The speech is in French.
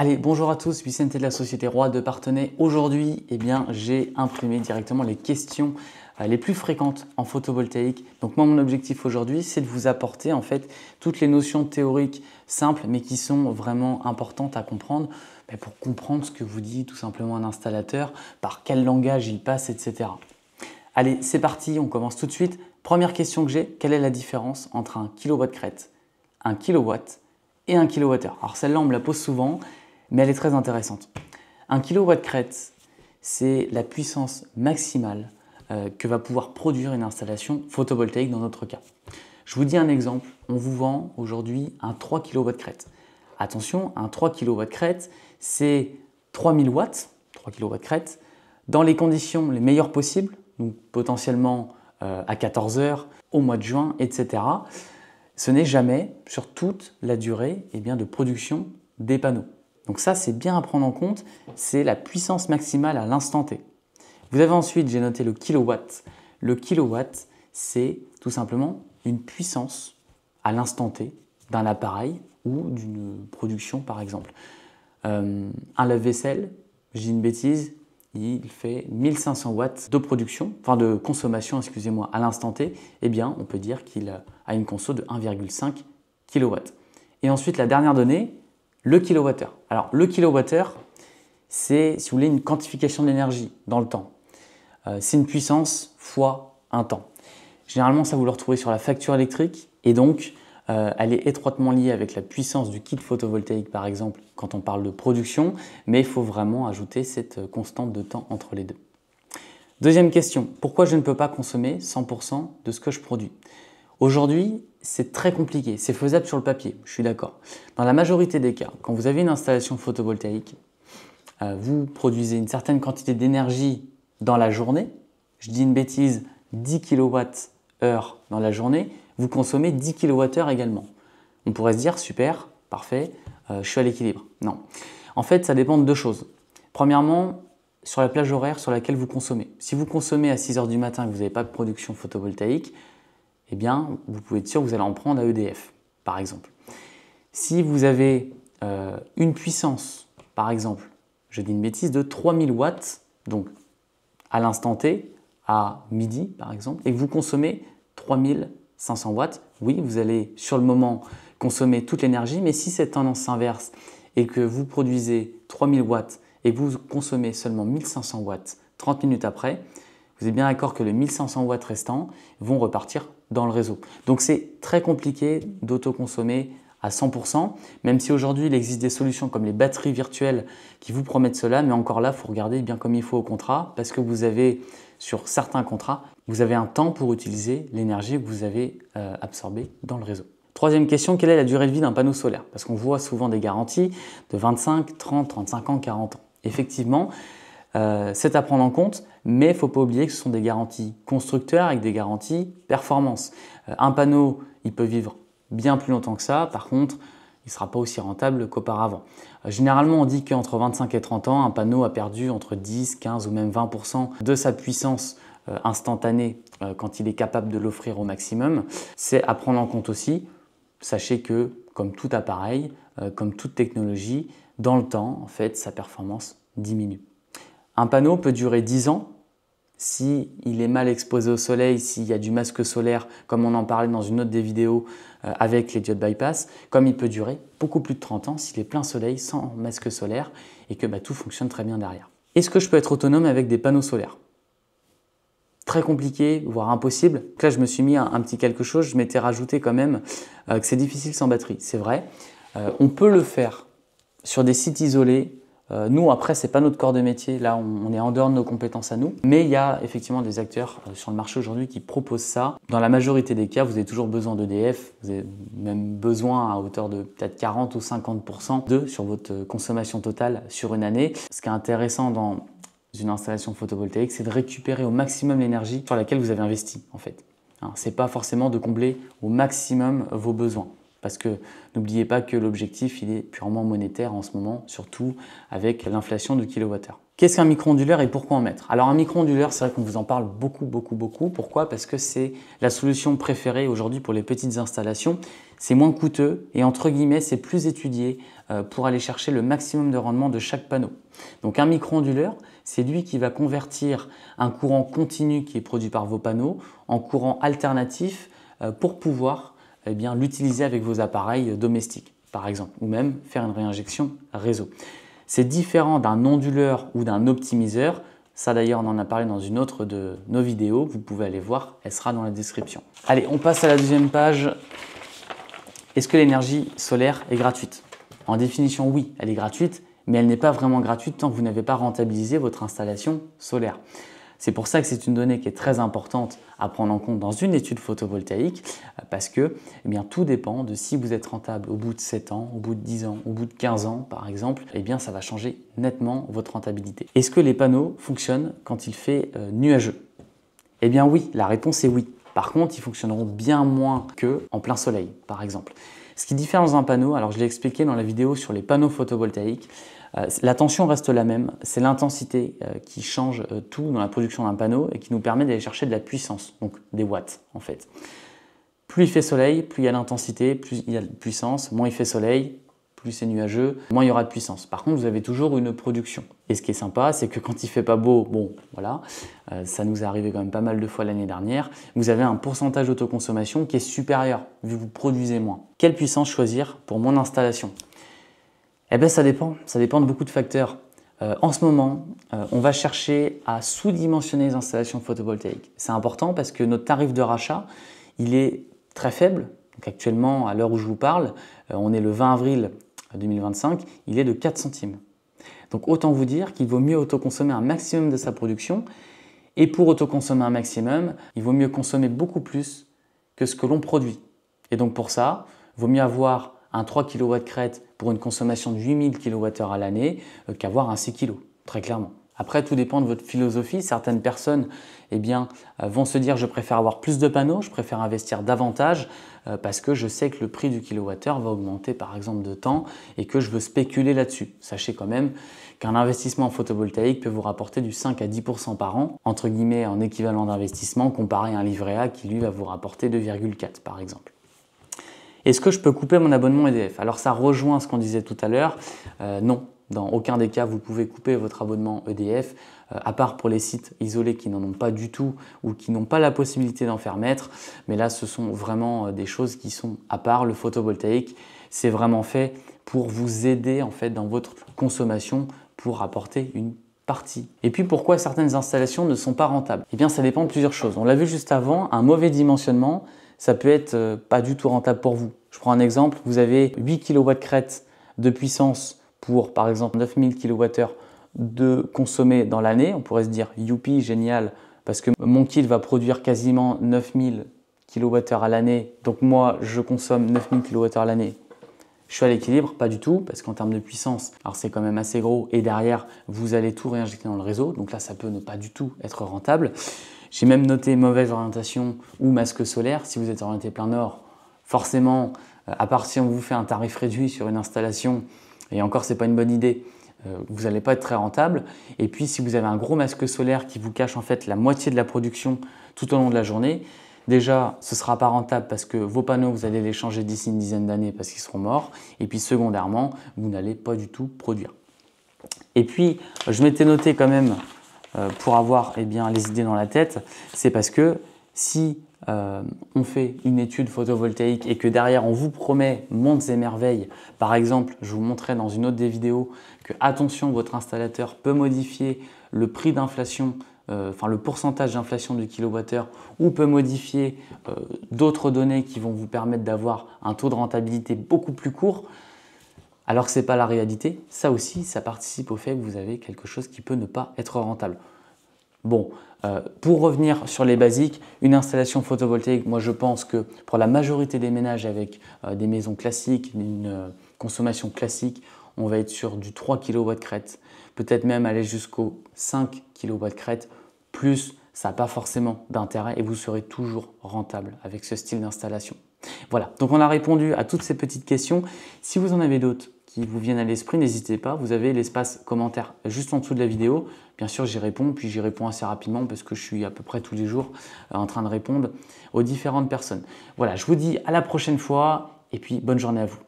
Allez, bonjour à tous, Vicente de la société Roi de Parthenay. Aujourd'hui, j'ai imprimé directement les questions les plus fréquentes en photovoltaïque. Donc moi, mon objectif aujourd'hui, c'est de vous apporter en fait toutes les notions théoriques simples, mais qui sont vraiment importantes à comprendre pour comprendre ce que vous dit tout simplement un installateur, par quel langage il passe, etc. Allez, c'est parti, on commence tout de suite. Première question que j'ai, quelle est la différence entre un kilowatt crête, un kilowatt et un kilowattheure? Alors celle-là, on me la pose souvent, mais elle est très intéressante. Un kilowatt crête, c'est la puissance maximale que va pouvoir produire une installation photovoltaïque dans notre cas. Je vous dis un exemple, on vous vend aujourd'hui un 3 kW crête. Attention, un 3 kW crête, c'est 3000 watts, 3 kW crête, dans les conditions les meilleures possibles, donc potentiellement à 14 heures, au mois de juin, etc. Ce n'est jamais sur toute la durée de production des panneaux. Donc ça, c'est bien à prendre en compte, c'est la puissance maximale à l'instant T. Vous avez ensuite, j'ai noté le kilowatt. Le kilowatt, c'est tout simplement une puissance à l'instant T d'un appareil ou d'une production par exemple. Un lave-vaisselle, je dis une bêtise, il fait 1500 watts de production, enfin de consommation, excusez-moi, à l'instant T. Eh bien, on peut dire qu'il a une conso de 1,5 kW. Et ensuite, la dernière donnée, le kilowattheure. Alors, le kilowattheure, c'est, si vous voulez, une quantification de l'énergie dans le temps. C'est une puissance fois un temps. Généralement, ça vous le retrouvez sur la facture électrique et donc, elle est étroitement liée avec la puissance du kit photovoltaïque, par exemple, quand on parle de production, mais il faut vraiment ajouter cette constante de temps entre les deux. Deuxième question, pourquoi je ne peux pas consommer 100% de ce que je produis? Aujourd'hui, c'est très compliqué, c'est faisable sur le papier, je suis d'accord. Dans la majorité des cas, quand vous avez une installation photovoltaïque, vous produisez une certaine quantité d'énergie dans la journée, je dis une bêtise, 10 kWh dans la journée, vous consommez 10 kWh également. On pourrait se dire, super, parfait, je suis à l'équilibre. Non. En fait, ça dépend de deux choses. Premièrement, sur la plage horaire sur laquelle vous consommez. Si vous consommez à 6 h du matin et que vous n'avez pas de production photovoltaïque, eh bien, vous pouvez être sûr que vous allez en prendre à EDF, par exemple. Si vous avez une puissance, par exemple, je dis une bêtise, de 3000 watts, donc à l'instant T, à midi, par exemple, et que vous consommez 3500 watts, oui, vous allez sur le moment consommer toute l'énergie, mais si cette tendance s'inverse et que vous produisez 3000 watts et que vous consommez seulement 1500 watts 30 minutes après, vous êtes bien d'accord que les 1500 watts restants vont repartir dans le réseau. Donc c'est très compliqué d'autoconsommer à 100%, même si aujourd'hui il existe des solutions comme les batteries virtuelles qui vous promettent cela, mais encore là, il faut regarder bien comme il faut au contrat, parce que vous avez, sur certains contrats, vous avez un temps pour utiliser l'énergie que vous avez absorbée dans le réseau. Troisième question, quelle est la durée de vie d'un panneau solaire? Parce qu'on voit souvent des garanties de 25, 30, 35 ans, 40 ans. Effectivement, c'est à prendre en compte, mais il ne faut pas oublier que ce sont des garanties constructeurs avec des garanties performance. Un panneau, il peut vivre bien plus longtemps que ça, par contre, il ne sera pas aussi rentable qu'auparavant. Généralement, on dit qu'entre 25 et 30 ans, un panneau a perdu entre 10, 15 ou même 20% de sa puissance instantanée quand il est capable de l'offrir au maximum. C'est à prendre en compte aussi. Sachez que, comme tout appareil, comme toute technologie, dans le temps, en fait, sa performance diminue. Un panneau peut durer 10 ans s'il est mal exposé au soleil, s'il y a du masque solaire, comme on en parlait dans une autre des vidéos avec les diodes bypass, comme il peut durer beaucoup plus de 30 ans s'il est plein soleil, sans masque solaire et que tout fonctionne très bien derrière. Est-ce que je peux être autonome avec des panneaux solaires? Très compliqué, voire impossible. Donc là, je me suis mis un petit quelque chose, je m'étais rajouté quand même que c'est difficile sans batterie, c'est vrai. On peut le faire sur des sites isolés. Nous, après, ce n'est pas notre corps de métier. Là, on est en dehors de nos compétences à nous. Mais il y a effectivement des acteurs sur le marché aujourd'hui qui proposent ça. Dans la majorité des cas, vous avez toujours besoin d'EDF. Vous avez même besoin à hauteur de peut-être 40 ou 50% sur votre consommation totale sur une année. Ce qui est intéressant dans une installation photovoltaïque, c'est de récupérer au maximum l'énergie sur laquelle vous avez investi, en fait. Ce n'est pas forcément de combler au maximum vos besoins. Parce que n'oubliez pas que l'objectif, il est purement monétaire en ce moment, surtout avec l'inflation du kilowattheure. Qu'est-ce qu'un micro-onduleur et pourquoi en mettre? Alors un micro-onduleur, c'est vrai qu'on vous en parle beaucoup. Pourquoi? Parce que c'est la solution préférée aujourd'hui pour les petites installations. C'est moins coûteux et entre guillemets, c'est plus étudié pour aller chercher le maximum de rendement de chaque panneau. Donc un micro-onduleur, c'est lui qui va convertir un courant continu qui est produit par vos panneaux en courant alternatif pour pouvoir l'utiliser avec vos appareils domestiques, par exemple, ou même faire une réinjection réseau. C'est différent d'un onduleur ou d'un optimiseur. Ça d'ailleurs, on en a parlé dans une autre de nos vidéos. Vous pouvez aller voir, elle sera dans la description. Allez, on passe à la deuxième page. Est-ce que l'énergie solaire est gratuite? En définition, oui, elle est gratuite, mais elle n'est pas vraiment gratuite tant que vous n'avez pas rentabilisé votre installation solaire. C'est pour ça que c'est une donnée qui est très importante à prendre en compte dans une étude photovoltaïque parce que tout dépend de si vous êtes rentable au bout de 7 ans, au bout de 10 ans, au bout de 15 ans par exemple, ça va changer nettement votre rentabilité. Est-ce que les panneaux fonctionnent quand il fait nuageux? Eh bien oui, la réponse est oui. Par contre, ils fonctionneront bien moins qu'en plein soleil par exemple. Ce qui diffère dans un panneau, alors je l'ai expliqué dans la vidéo sur les panneaux photovoltaïques, la tension reste la même, c'est l'intensité qui change tout dans la production d'un panneau et qui nous permet d'aller chercher de la puissance, donc des watts en fait. Plus il fait soleil, plus il y a d'intensité, plus il y a de puissance, moins il fait soleil, plus c'est nuageux, moins il y aura de puissance. Par contre, vous avez toujours une production. Et ce qui est sympa, c'est que quand il fait pas beau, ça nous est arrivé quand même pas mal de fois l'année dernière, vous avez un pourcentage d'autoconsommation qui est supérieur, vu que vous produisez moins. Quelle puissance choisir pour mon installation? Eh bien, ça dépend de beaucoup de facteurs. En ce moment, on va chercher à sous-dimensionner les installations photovoltaïques. C'est important parce que notre tarif de rachat, il est très faible. Donc actuellement, à l'heure où je vous parle, on est le 20 avril 2025, il est de 4 centimes. Donc autant vous dire qu'il vaut mieux autoconsommer un maximum de sa production. Et pour autoconsommer un maximum, il vaut mieux consommer beaucoup plus que ce que l'on produit. Et donc pour ça, il vaut mieux avoir un 3 kW crête pour une consommation de 8000 kWh à l'année qu'avoir un 6 kg, très clairement. Après, tout dépend de votre philosophie. Certaines personnes vont se dire je préfère avoir plus de panneaux, je préfère investir davantage parce que je sais que le prix du kilowattheure va augmenter par exemple de temps et que je veux spéculer là-dessus. Sachez quand même qu'un investissement en photovoltaïque peut vous rapporter du 5 à 10% par an, entre guillemets en équivalent d'investissement, comparé à un livret A qui lui va vous rapporter 2,4 par exemple. Est-ce que je peux couper mon abonnement EDF? Alors ça rejoint ce qu'on disait tout à l'heure. Non, dans aucun des cas, vous pouvez couper votre abonnement EDF, à part pour les sites isolés qui n'en ont pas du tout ou qui n'ont pas la possibilité d'en faire mettre. Mais là, ce sont vraiment des choses qui sont à part. Le photovoltaïque, c'est vraiment fait pour vous aider en fait dans votre consommation pour apporter une partie. Et puis pourquoi certaines installations ne sont pas rentables? Eh bien, ça dépend de plusieurs choses. On l'a vu juste avant, un mauvais dimensionnement, ça peut être pas du tout rentable pour vous. Je prends un exemple, vous avez 8 kW crête de puissance pour par exemple 9000 kWh de consommer dans l'année. On pourrait se dire youpi, génial, parce que mon kit va produire quasiment 9000 kWh à l'année, donc moi je consomme 9000 kWh à l'année. Je suis à l'équilibre, pas du tout, parce qu'en termes de puissance, alors c'est quand même assez gros et derrière vous allez tout réinjecter dans le réseau, donc là ça peut ne pas du tout être rentable. J'ai même noté mauvaise orientation ou masque solaire. Si vous êtes orienté plein nord, forcément, à part si on vous fait un tarif réduit sur une installation, et encore c'est pas une bonne idée, vous n'allez pas être très rentable. Et puis si vous avez un gros masque solaire qui vous cache en fait la moitié de la production tout au long de la journée, déjà ce ne sera pas rentable parce que vos panneaux vous allez les changer d'ici une dizaine d'années parce qu'ils seront morts. Et puis secondairement, vous n'allez pas du tout produire. Et puis je m'étais noté quand même pour avoir les idées dans la tête, c'est parce que si on fait une étude photovoltaïque et que derrière on vous promet monts et merveilles, par exemple, je vous montrais dans une autre des vidéos que attention, votre installateur peut modifier le prix d'inflation, le pourcentage d'inflation du kilowattheure ou peut modifier d'autres données qui vont vous permettre d'avoir un taux de rentabilité beaucoup plus court, alors que ce n'est pas la réalité, ça aussi, ça participe au fait que vous avez quelque chose qui peut ne pas être rentable. Bon, pour revenir sur les basiques, une installation photovoltaïque, moi je pense que pour la majorité des ménages avec des maisons classiques, une consommation classique, on va être sur du 3 kW crête, peut-être même aller jusqu'au 5 kW crête, plus ça n'a pas forcément d'intérêt et vous serez toujours rentable avec ce style d'installation. Voilà, donc on a répondu à toutes ces petites questions. Si vous en avez d'autres qui vous viennent à l'esprit, n'hésitez pas. Vous avez l'espace commentaire juste en dessous de la vidéo. Bien sûr, j'y réponds, puis j'y réponds assez rapidement parce que je suis à peu près tous les jours en train de répondre aux différentes personnes. Voilà, je vous dis à la prochaine fois et puis bonne journée à vous.